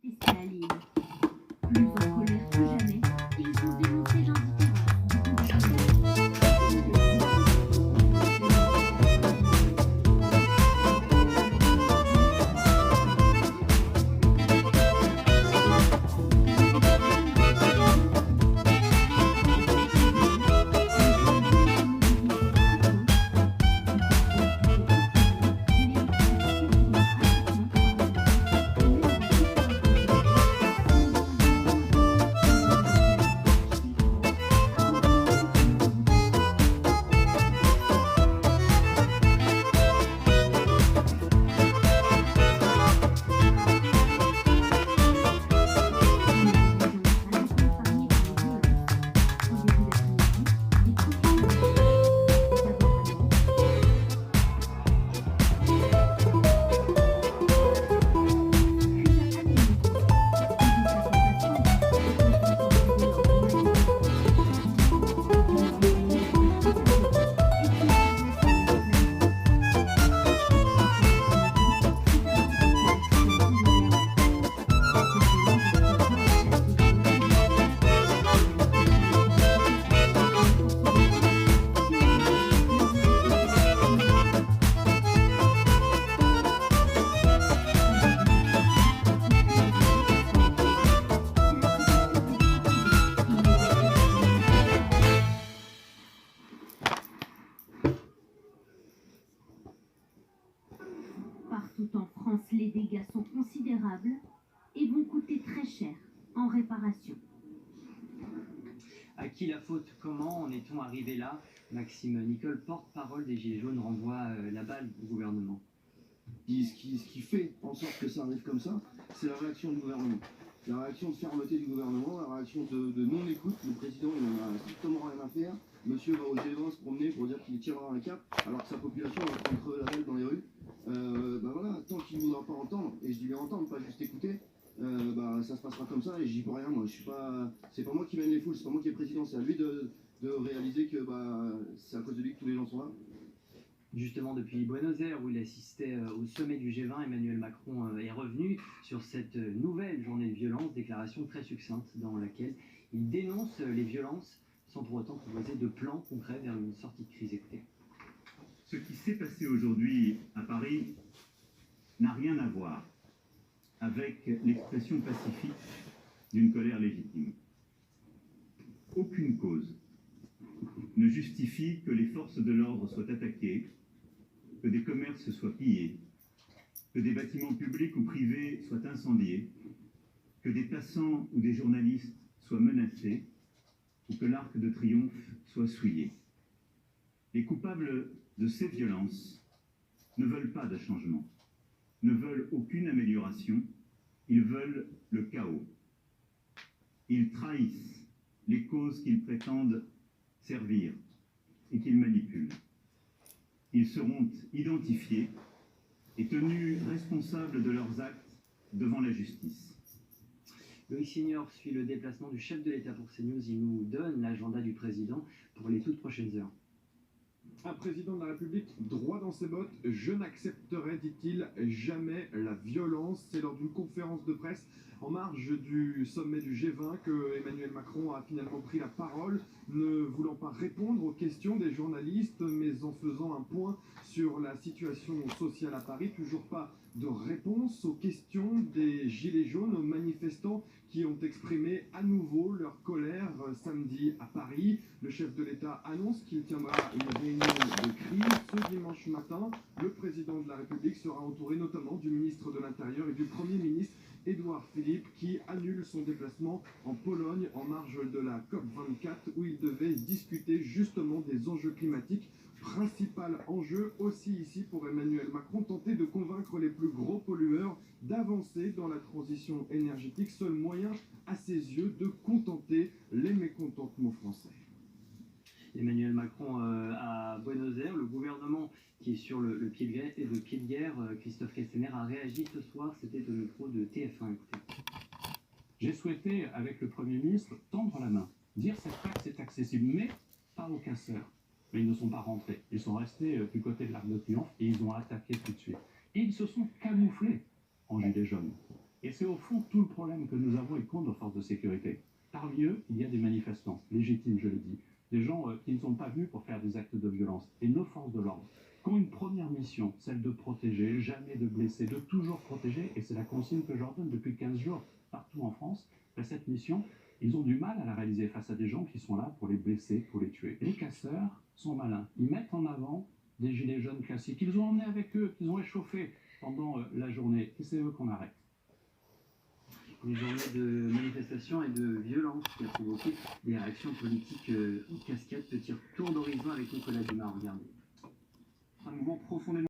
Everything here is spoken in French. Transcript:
Testé à Lille. Plus en colère que jamais, ils ont dénoncé l'indifférence du Partout en France, les dégâts sont considérables et vont coûter très cher en réparation. À qui la faute? Comment en est-on arrivé là? Maxime Nicole, porte-parole des Gilets jaunes, renvoie la balle au gouvernement. Ce qui fait en sorte que ça arrive comme ça, c'est la réaction du gouvernement. La réaction de fermeté du gouvernement, la réaction de non-écoute. Le président, il n'en a strictement rien à faire. Monsieur va au G20 se promener pour dire qu'il tirera un cap, alors que sa population va prendre la belle dans les rues. Voilà, tant qu'il ne voudra pas entendre, et je dis bien entendre, pas juste écouter, ça se passera comme ça, et j'y peux rien, moi. C'est pas moi qui mène les foules, c'est pas moi qui est président, c'est à lui de réaliser que c'est à cause de lui que tous les gens sont là. Justement, depuis Buenos Aires, où il assistait au sommet du G20, Emmanuel Macron est revenu sur cette nouvelle journée de violence, déclaration très succincte dans laquelle il dénonce les violences sans pour autant proposer de plan concret vers une sortie de crise. Écoutez. Ce qui s'est passé aujourd'hui à Paris n'a rien à voir avec l'expression pacifique d'une colère légitime. Aucune cause ne justifie que les forces de l'ordre soient attaquées, que des commerces soient pillés, que des bâtiments publics ou privés soient incendiés, que des passants ou des journalistes soient menacés, ou que l'Arc de Triomphe soit souillé. Les coupables de ces violences ne veulent pas de changement, ne veulent aucune amélioration, ils veulent le chaos. Ils trahissent les causes qu'ils prétendent servir et qu'ils manipulent. Ils seront identifiés et tenus responsables de leurs actes devant la justice. Loïc Signor suit le déplacement du chef de l'État pour CNews. Il nous donne l'agenda du président pour les toutes prochaines heures. Un président de la République droit dans ses bottes, je n'accepterai, dit-il, jamais la violence. C'est lors d'une conférence de presse en marge du sommet du G20 que Emmanuel Macron a finalement pris la parole, ne voulant pas répondre aux questions des journalistes, mais en faisant un point sur la situation sociale à Paris. Toujours pas de réponse aux questions des Gilets jaunes, aux manifestants qui ont exprimé à nouveau leur colère samedi à Paris. Le chef de l'État annonce qu'il tiendra une réunion de crise ce dimanche matin. Le président de la République sera entouré notamment du ministre de l'Intérieur et du Premier ministre Édouard Philippe, qui annule son déplacement en Pologne en marge de la COP24 où il devait discuter justement des enjeux climatiques. Principal enjeu aussi ici pour Emmanuel Macron, tenter de convaincre les plus gros pollueurs d'avancer dans la transition énergétique, seul moyen à ses yeux de contenter les mécontentements français. Emmanuel Macron à Buenos Aires, le gouvernement qui est sur le pied de guerre, Christophe Castaner a réagi ce soir, c'était au micro de TF1. Écoutez. J'ai souhaité, avec le Premier ministre, tendre la main, dire cette taxe est accessible, mais pas aux casseurs. Mais ils ne sont pas rentrés. Ils sont restés du côté de l'Arc de Triomphe et ils ont attaqué tout de suite. Et ils se sont camouflés en gilets jaunes. Et c'est au fond tout le problème que nous avons contre nos forces de sécurité. Parmi eux, il y a des manifestants, légitimes je le dis, des gens qui ne sont pas venus pour faire des actes de violence. Et nos forces de l'ordre, qui ont une première mission, celle de protéger, jamais de blesser, de toujours protéger, et c'est la consigne que je leur donne depuis 15 jours partout en France, cette mission, ils ont du mal à la réaliser face à des gens qui sont là pour les blesser, pour les tuer. Les casseurs sont malins, ils mettent en avant des gilets jaunes classiques, qu'ils ont emmenés avec eux, qu'ils ont échauffés pendant la journée, et c'est eux qu'on arrête. Une journée de manifestation et de violence qui a provoqué des réactions politiques en cascade. Petit tour d'horizon avec Nicolas Dumas, regardez. Un mouvement profondément